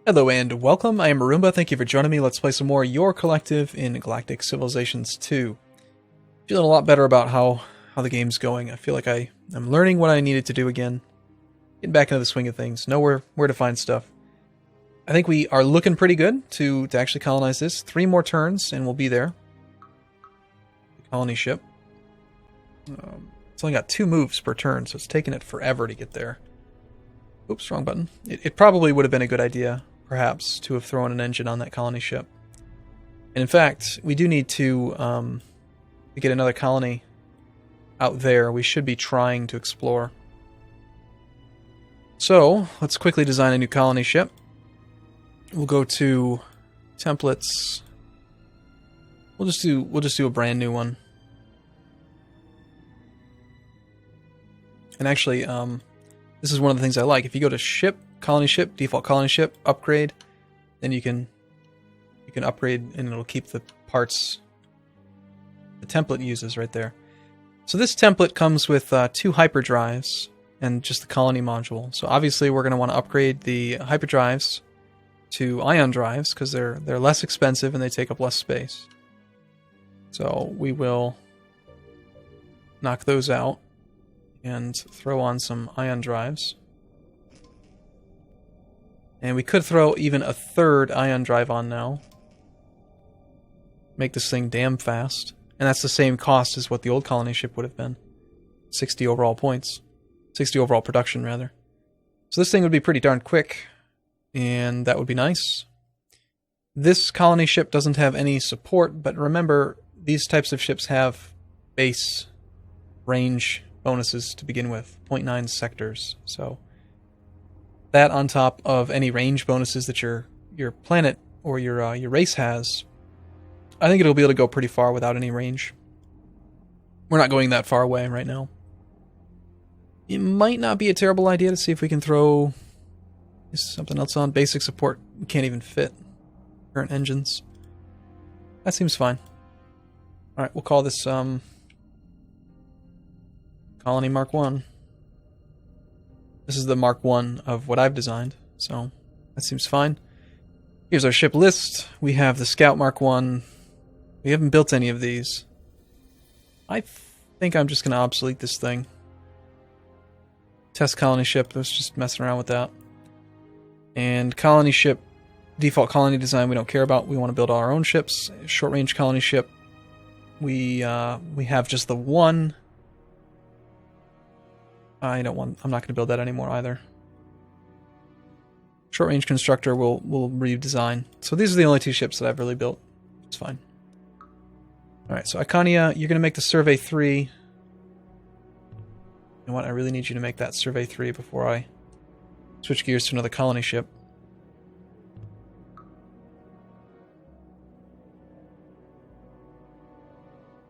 Hello and welcome, I am Arumba, thank you for joining me. Let's play some more Your Collective in Galactic Civilizations 2. Feeling a lot better about how the game's going. I feel like I'm learning what I needed to do again. Getting back into the swing of things, know where to find stuff. I think we are looking pretty good to actually colonize this. 3 more turns and we'll be there. The colony ship. It's only got 2 moves per turn, so it's taking it forever to get there. Oops, wrong button. It probably would have been a good idea, perhaps, to have thrown an engine on that colony ship. And in fact, we do need to get another colony out there. We should be trying to explore. So, let's quickly design a new colony ship. We'll go to templates. We'll just do a brand new one. And actually, this is one of the things I like. If you go to ship, colony ship, default colony ship, upgrade, then you can upgrade and it'll keep the parts the template uses right there. So this template comes with 2 hyperdrives and just the colony module. So obviously we're going to want to upgrade the hyperdrives to ion drives because they're less expensive and they take up less space. So we will knock those out and throw on some ion drives. And we could throw even a 3rd ion drive on now. Make this thing damn fast. And that's the same cost as what the old colony ship would have been. 60 overall points. 60 overall production, rather. So this thing would be pretty darn quick. And that would be nice. This colony ship doesn't have any support, but remember, these types of ships have base range bonuses to begin with. 0.9 sectors. So that on top of any range bonuses that your planet or your race has, I think it'll be able to go pretty far without any range. We're not going that far away right now. It might not be a terrible idea to see if we can throw something else on. Basic support, we can't even fit current engines. That seems fine. Alright, we'll call this Colony Mark 1. This is the Mark 1 of what I've designed, so that seems fine. Here's our ship list. We have the Scout Mark 1. We haven't built any of these. I think I'm just going to obsolete this thing. Test colony ship. Let's just messing around with that. And colony ship, default colony design we don't care about. We want to build our own ships. Short range colony ship. We have just the one. I'm not going to build that anymore either. Short range constructor will redesign. So these are the only 2 ships that I've really built. It's fine. Alright, so Iconia, you're going to make the Survey 3. You know what, I really need you to make that Survey 3 before I switch gears to another colony ship.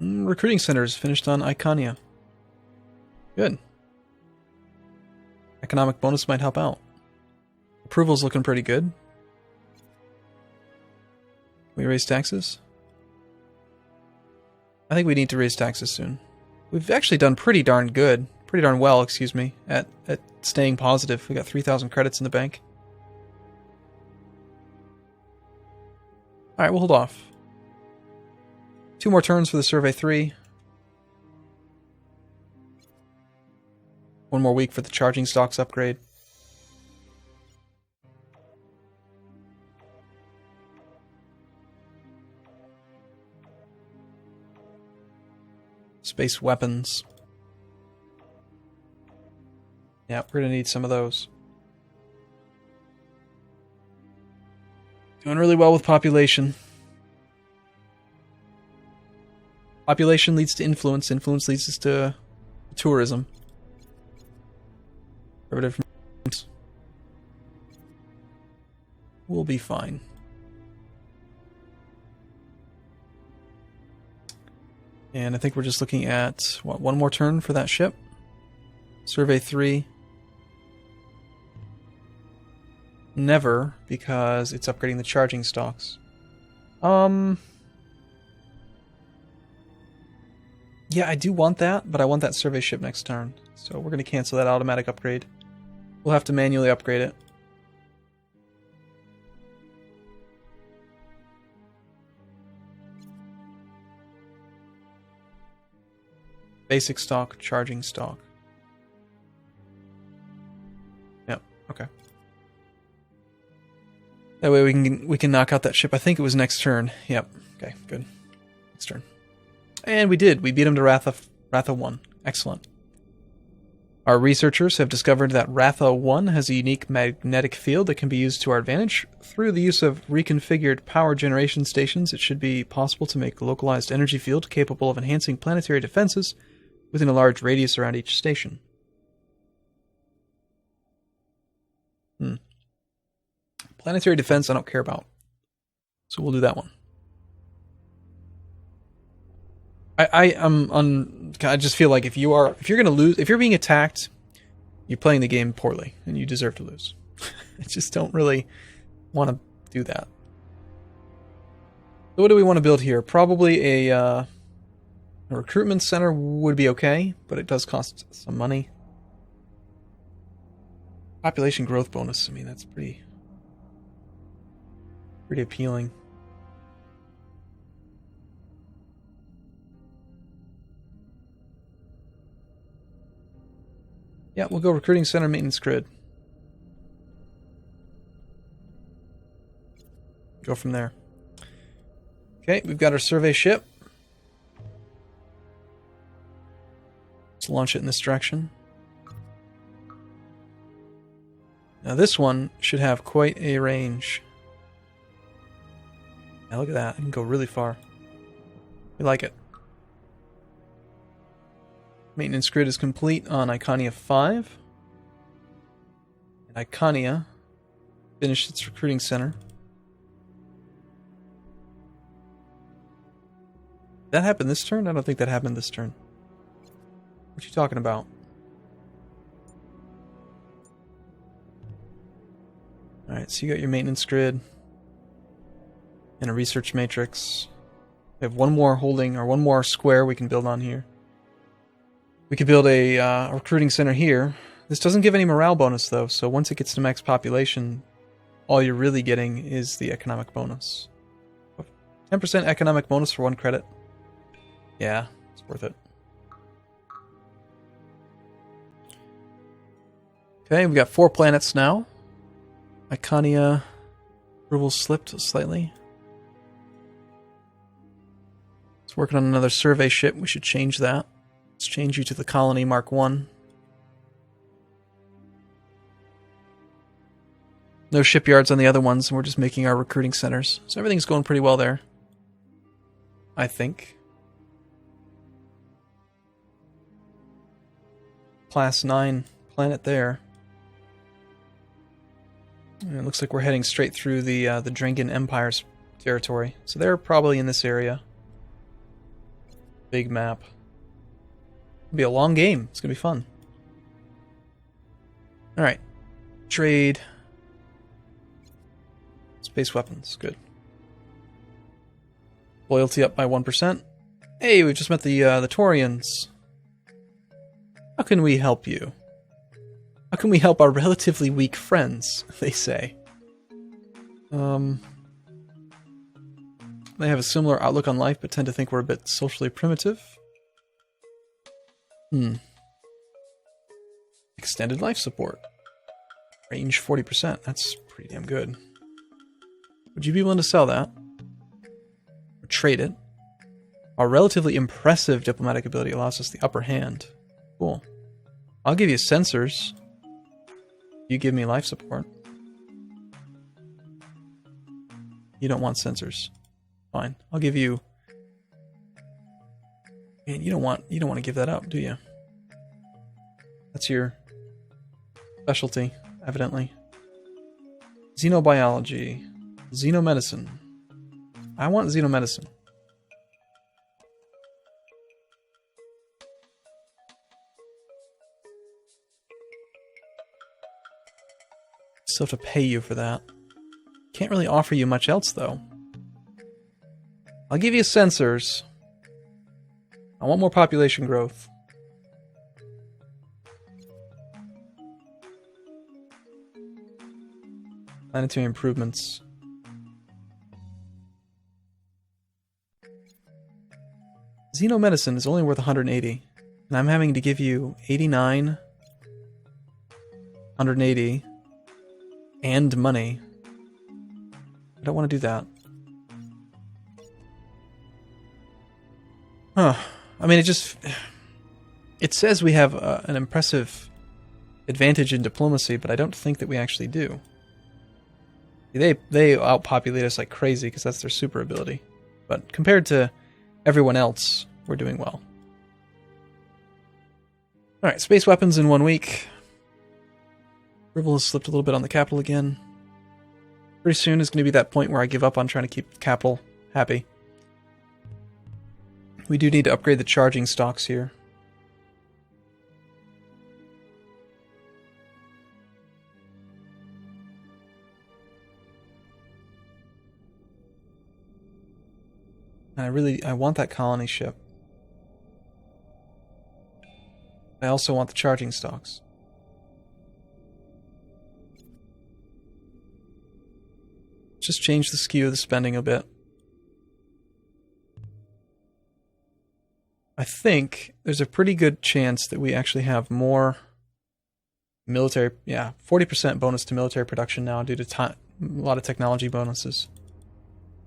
Recruiting centers finished on Iconia. Good. Economic bonus might help out. Approval's looking pretty good. Can we raise taxes? I think we need to raise taxes soon. We've actually done pretty darn well, excuse me, at staying positive. We got 3,000 credits in the bank. Alright, we'll hold off. 2 more turns for the Survey 3. 1 more week for the charging stocks upgrade. Space weapons. Yeah, we're going to need some of those. Doing really well with population. Population leads to influence. Influence leads us to tourism. We'll be fine. And I think we're just looking at, what, 1 more turn for that ship? Survey 3. Never, because it's upgrading the charging stocks. Yeah, I do want that, but I want that survey ship next turn. So we're going to cancel that automatic upgrade. We'll have to manually upgrade it. Basic stock, charging stock. Yep, okay. That way we can knock out that ship. I think it was next turn. Yep. Okay, good. Next turn. And we did. We beat him to Ratha 1. Excellent. Our researchers have discovered that Ratha 1 has a unique magnetic field that can be used to our advantage. Through the use of reconfigured power generation stations, it should be possible to make a localized energy field capable of enhancing planetary defenses within a large radius around each station. Planetary defense I don't care about. So we'll do that one. I just feel like if you're gonna lose, if you're being attacked, you're playing the game poorly and you deserve to lose. I just don't really want to do that. So what do we want to build here? Probably a recruitment center would be okay, but it does cost some money. Population growth bonus, I mean, that's pretty appealing. Yeah, we'll go recruiting center, maintenance grid. Go from there. Okay, we've got our survey ship. Let's launch it in this direction. Now this one should have quite a range. Now look at that, it can go really far. We like it. Maintenance grid is complete on Iconia 5. And Iconia finished its recruiting center. Did that happen this turn? I don't think that happened this turn. What are you talking about? Alright, so you got your maintenance grid and a research matrix. We have one more holding, or one more square we can build on here. We could build a recruiting center here. This doesn't give any morale bonus though, so once it gets to max population, all you're really getting is the economic bonus. 10% economic bonus for 1 credit. Yeah, it's worth it. Okay, we've got 4 planets now. Iconia approval slipped slightly. It's working on another survey ship. We should change that. Let's change you to the Colony Mark 1. No shipyards on the other ones, and we're just making our recruiting centers. So everything's going pretty well there. I think. Class 9 planet there. And it looks like we're heading straight through the Drangan Empire's territory. So they're probably in this area. Big map. It'll be a long game. It's going to be fun. Alright. Trade. Space weapons. Good. Loyalty up by 1%. Hey, we've just met the Taurians. How can we help you? How can we help our relatively weak friends, they say. They have a similar outlook on life, but tend to think we're a bit socially primitive. Extended life support. Range 40%. That's pretty damn good. Would you be willing to sell that? Or trade it? Our relatively impressive diplomatic ability allows us the upper hand. Cool. I'll give you sensors. You give me life support. You don't want sensors. Fine. I'll give you... Man, you don't want to give that up, do you? That's your specialty, evidently. Xenobiology. Xenomedicine. I want xenomedicine. Still have to pay you for that. Can't really offer you much else, though. I'll give you sensors. I want more population growth. Planetary improvements. Xenomedicine is only worth 180. And I'm having to give you 89, 180, and money. I don't want to do that. Huh. I mean, it says we have an impressive advantage in diplomacy, but I don't think that we actually do. They outpopulate us like crazy because that's their super ability. But compared to everyone else, we're doing well. Alright, space weapons in 1 week. Ribble has slipped a little bit on the capital again. Pretty soon is going to be that point where I give up on trying to keep capital happy. We do need to upgrade the charging stocks here. And I want that colony ship. I also want the charging stocks. Just change the skew of the spending a bit. I think there's a pretty good chance that we actually have more military... Yeah, 40% bonus to military production now due to a lot of technology bonuses.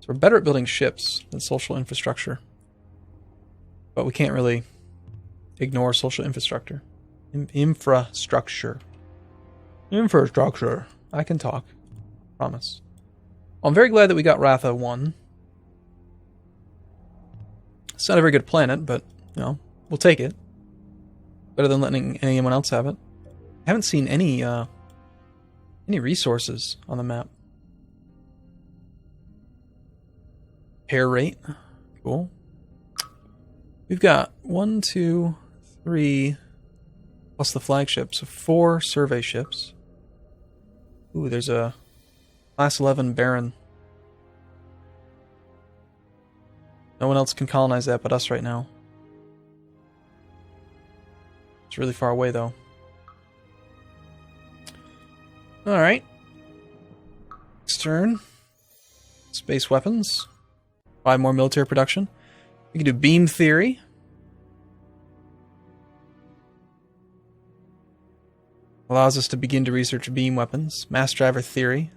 So we're better at building ships than social infrastructure. But we can't really ignore social infrastructure. Infrastructure. I can talk. Promise. Well, I'm very glad that we got Ratha 1. It's not a very good planet, but, you know, we'll take it. Better than letting anyone else have it. I haven't seen any resources on the map. Pair rate. Cool. We've got 1, 2, 3, plus the flagship, so 4 survey ships. Ooh, there's a Class 11 Baron. No one else can colonize that but us right now. It's really far away, though. Alright. Next turn. Space weapons. 5 more military production. We can do beam theory. Allows us to begin to research beam weapons. Mass driver theory.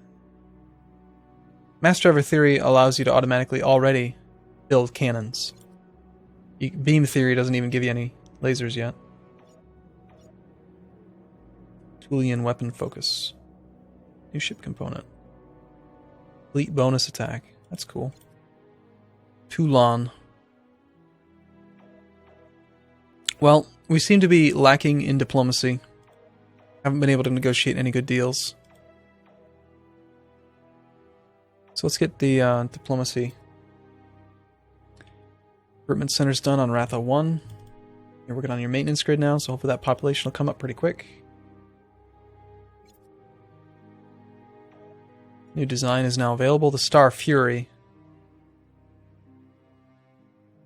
Mass driver theory allows you to automatically already build cannons. Beam theory doesn't even give you any lasers yet. Tulian weapon focus. New ship component. Fleet bonus attack. That's cool. Toulon. Well, we seem to be lacking in diplomacy. Haven't been able to negotiate any good deals. So let's get the diplomacy. Recruitment center's done on Ratha 1. You're working on your maintenance grid now, so hopefully that population will come up pretty quick. New design is now available. The Star Fury.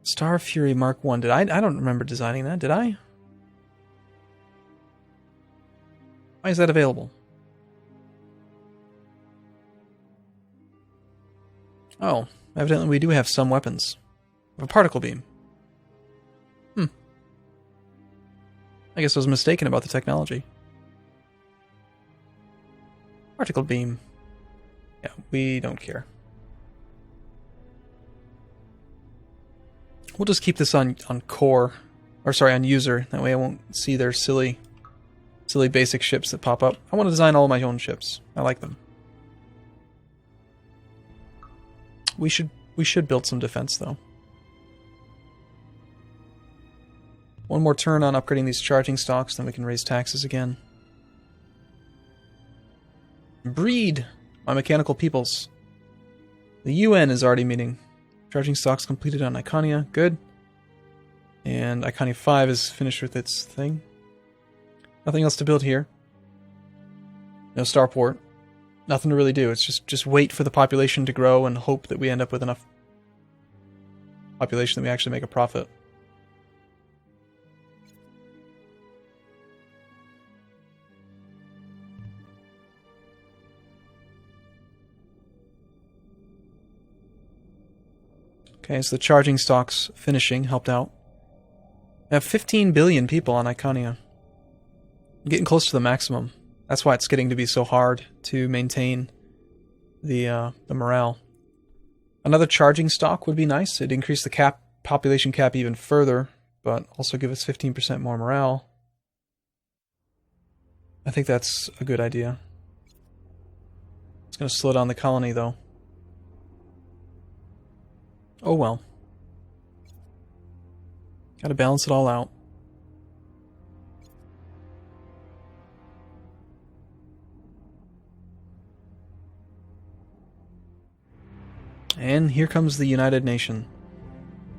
Star Fury Mark 1. I don't remember designing that, did I? Why is that available? Oh, evidently we do have some weapons. A particle beam. I guess I was mistaken about the technology. Particle beam. Yeah, we don't care. We'll just keep this on core, or sorry, on user. That way I won't see their silly basic ships that pop up. I want to design all of my own ships. I like them. We should build some defense though. One more turn on upgrading these charging stocks, then we can raise taxes again. Breed my mechanical peoples. The UN is already meeting. Charging stocks completed on Iconia. Good. And Iconia 5 is finished with its thing. Nothing else to build here. No starport. Nothing to really do. It's just wait for the population to grow and hope that we end up with enough population that we actually make a profit. Okay, so the charging stocks finishing helped out. I have 15 billion people on Iconia. I'm getting close to the maximum. That's why it's getting to be so hard to maintain the morale. Another charging stock would be nice. It'd increase the population cap even further, but also give us 15% more morale. I think that's a good idea. It's going to slow down the colony, though. Oh well. Gotta balance it all out. And here comes the United Nation.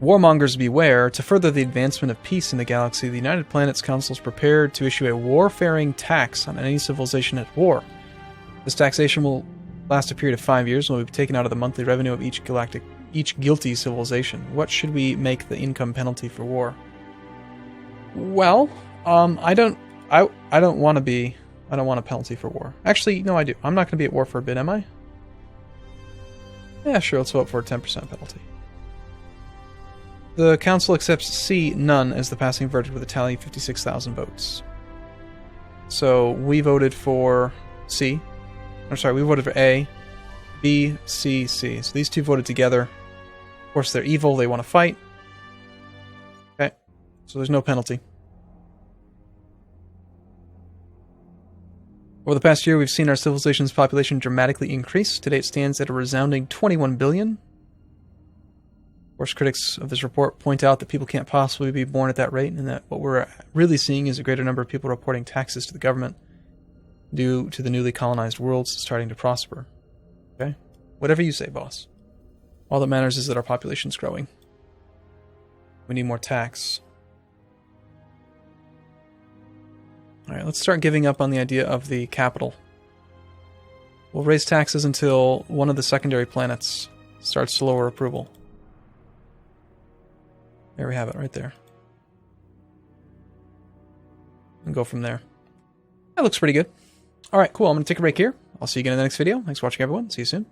Warmongers beware. To further the advancement of peace in the galaxy, the United Planets Council is prepared to issue a warfaring tax on any civilization at war. This taxation will last a period of 5 years and will be taken out of the monthly revenue of each guilty civilization. What should we make the income penalty for war? Well, I don't want a penalty for war. Actually, no, I do. I'm not going to be at war for a bit, am I? Yeah, sure, let's vote for a 10% penalty. The council accepts C, none, as the passing verdict with a tally of 56,000 votes. So, we voted for C. I'm sorry, we voted for A, B, C, C. So these two voted together. Of course, they're evil, they want to fight. Okay, so there's no penalty. Over the past year, we've seen our civilization's population dramatically increase. Today it stands at a resounding 21 billion. Of course, critics of this report point out that people can't possibly be born at that rate, and that what we're really seeing is a greater number of people reporting taxes to the government due to the newly colonized worlds starting to prosper. Okay? Whatever you say, boss. All that matters is that our population's growing. We need more tax. Alright, let's start giving up on the idea of the capital. We'll raise taxes until one of the secondary planets starts to lower approval. There we have it, right there. And go from there. That looks pretty good. Alright, cool. I'm going to take a break here. I'll see you again in the next video. Thanks for watching, everyone. See you soon.